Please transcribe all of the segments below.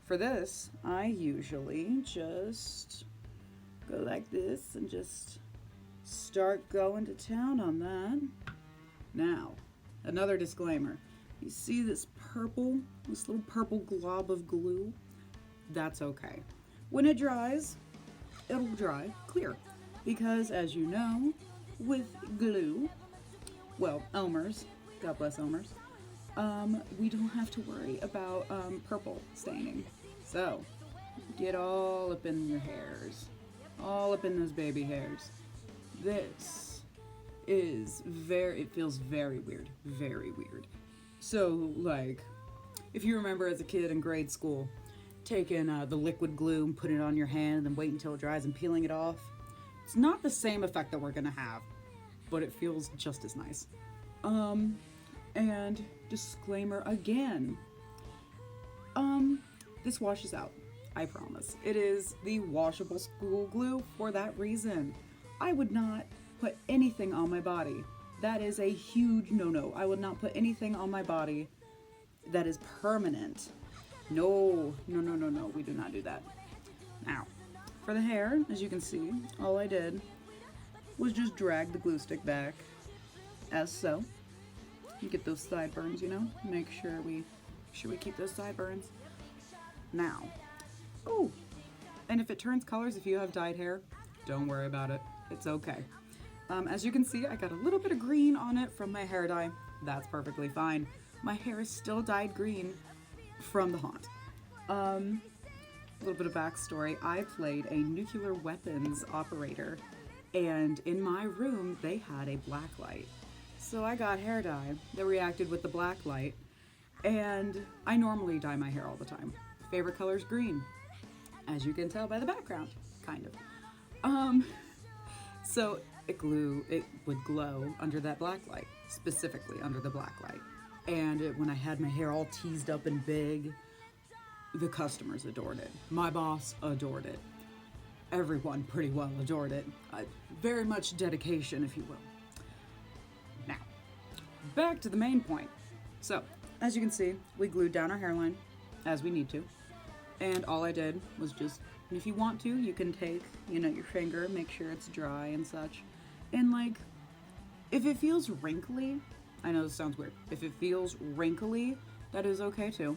For this, I usually just go like this and just start going to town on that. Now, another disclaimer. You see this little purple glob of glue? That's okay. When it dries, it'll dry clear. Because as you know, with glue, well, Elmer's, God bless Elmer's, we don't have to worry about purple staining. So, get all up in your hairs, all up in those baby hairs. This it feels very weird, very weird. So, like, if you remember as a kid in grade school, taking the liquid glue and putting it on your hand and then waiting until it dries and peeling it off, it's not the same effect that we're gonna have, but it feels just as nice. And disclaimer again, this washes out, I promise. It is the washable school glue for that reason. I would not put anything on my body. That is a huge no-no. I would not put anything on my body that is permanent. No, no, no, no, no, we do not do that. Now, for the hair, as you can see, all I did was just drag the glue stick back, as so. You get those sideburns, you know? Make sure we keep those sideburns. Now, oh, and if it turns colors, if you have dyed hair, don't worry about it. It's okay. As you can see, I got a little bit of green on it from my hair dye. That's perfectly fine. My hair is still dyed green from the haunt. A little bit of backstory. I played a nuclear weapons operator, and in my room, they had a black light. So I got hair dye that reacted with the black light, and I normally dye my hair all the time. Favorite color is green, as you can tell by the background, kind of. So it would glow under that black light, specifically under the black light. And when I had my hair all teased up and big, the customers adored it. My boss adored it. Everyone pretty well adored it. Very much dedication, if you will. Now, back to the main point. So, as you can see, we glued down our hairline, as we need to. And all I did was just, if you want to, you can take, your finger, make sure it's dry and such. And like, if it feels wrinkly, I know this sounds weird. If it feels wrinkly, that is okay too.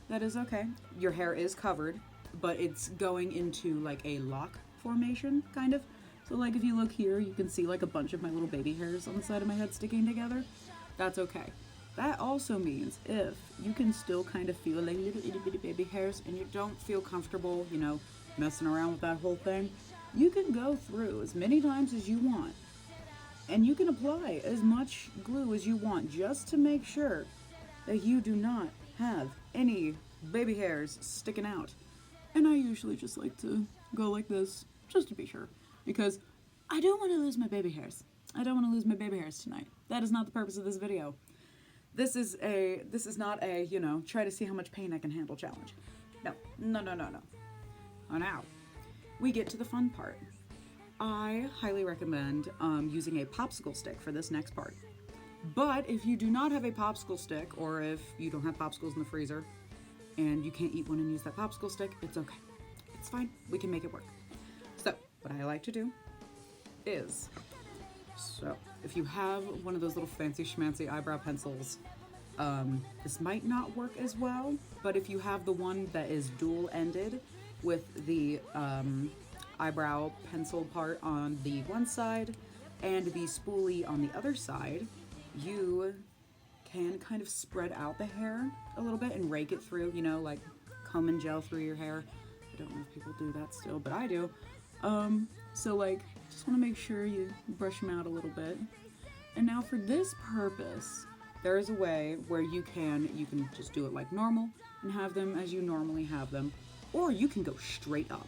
That is okay. Your hair is covered, but it's going into like a lock formation, kind of. So like if you look here, you can see like a bunch of my little baby hairs on the side of my head sticking together. That's okay. That also means if you can still kind of feel like little itty bitty baby hairs and you don't feel comfortable, messing around with that whole thing, you can go through as many times as you want. And you can apply as much glue as you want just to make sure that you do not have any baby hairs sticking out. And I usually just like to go like this just to be sure, because I don't want to lose my baby hairs. I don't want to lose my baby hairs tonight. That is not the purpose of this video. This is not a, try to see how much pain I can handle challenge. No. Now, we get to the fun part. I highly recommend using a popsicle stick for this next part. But if you do not have a popsicle stick, or if you don't have popsicles in the freezer, and you can't eat one and use that popsicle stick, it's okay. It's fine. We can make it work. So, what I like to do is, if you have one of those little fancy schmancy eyebrow pencils, this might not work as well, but if you have the one that is dual-ended with the eyebrow pencil part on the one side and the spoolie on the other side, you can kind of spread out the hair a little bit and rake it through, like comb and gel through your hair. I don't know if people do that still, but I do. So like, just want to make sure you brush them out a little bit. And now for this purpose, there is a way where you can just do it like normal and have them as you normally have them, or you can go straight up.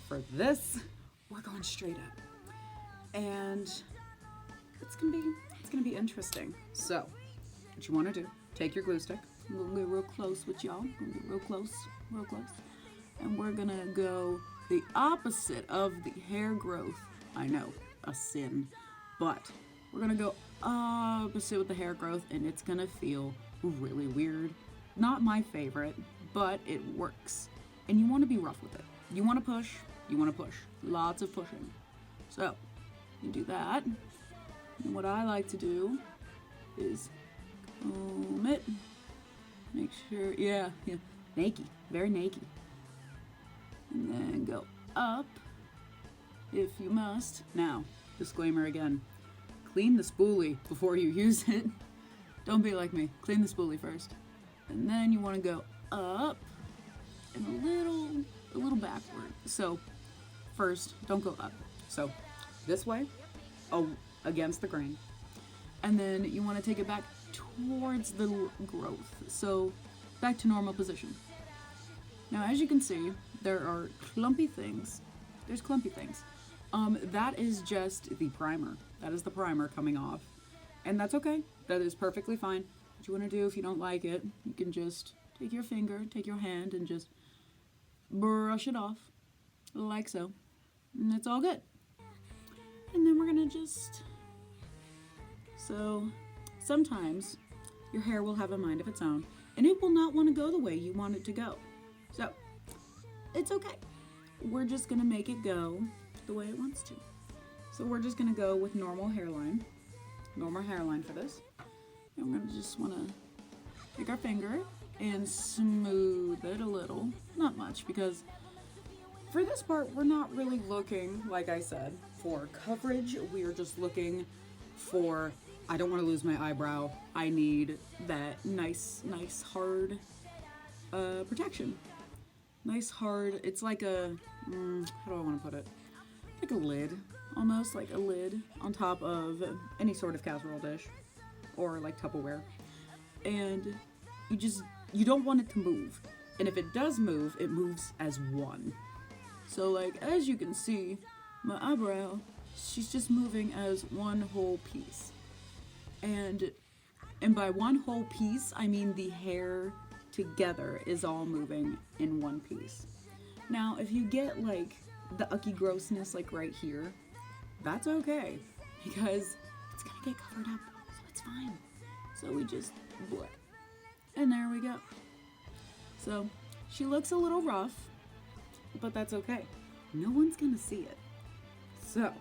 For this, we're going straight up. And it's gonna be interesting. So, what you wanna do, take your glue stick, I'm gonna get real close with y'all, real close, and we're gonna go the opposite of the hair growth. I know, a sin, but we're gonna go opposite with the hair growth, and it's gonna feel really weird. Not my favorite, but it works. And you want to be rough with it. You want to push, you want to push. Lots of pushing. So, you do that. And what I like to do is comb it. Make sure, yeah, naked, very naked. And then go up if you must. Now, disclaimer again. Clean the spoolie before you use it. Don't be like me. Clean the spoolie first. And then you want to go up and a little backward. So first, don't go up. So this way, against the grain. And then you want to take it back towards the growth. So back to normal position. Now, as you can see, there are clumpy things. There's clumpy things. That is just the primer. That is the primer coming off. And that's okay. That is perfectly fine. What you want to do if you don't like it, you can just take your finger, take your hand, and just brush it off. Like so. And it's all good. And then we're going to just... So, sometimes your hair will have a mind of its own, and it will not want to go the way you want it to go. So, it's okay. We're just going to make it go the way it wants to. So we're just going to go with normal hairline for this. And we're going to just want to take our finger and smooth it a little. Not much, because for this part, we're not really looking, like I said, for coverage. We are just looking for, I don't want to lose my eyebrow. I need that nice hard protection. Nice hard, it's like a, how do I want to put it? Like a lid, almost like a lid on top of any sort of casserole dish or like Tupperware. And you don't want it to move. And if it does move, it moves as one. So like, as you can see, my eyebrow, she's just moving as one whole piece. And by one whole piece, I mean the hair together is all moving in one piece. Now, if you get like the ucky grossness like right here, that's okay, because it's gonna get covered up, so it's fine. So we just blend. And there we go. So she looks a little rough, but that's okay. No one's gonna see it. So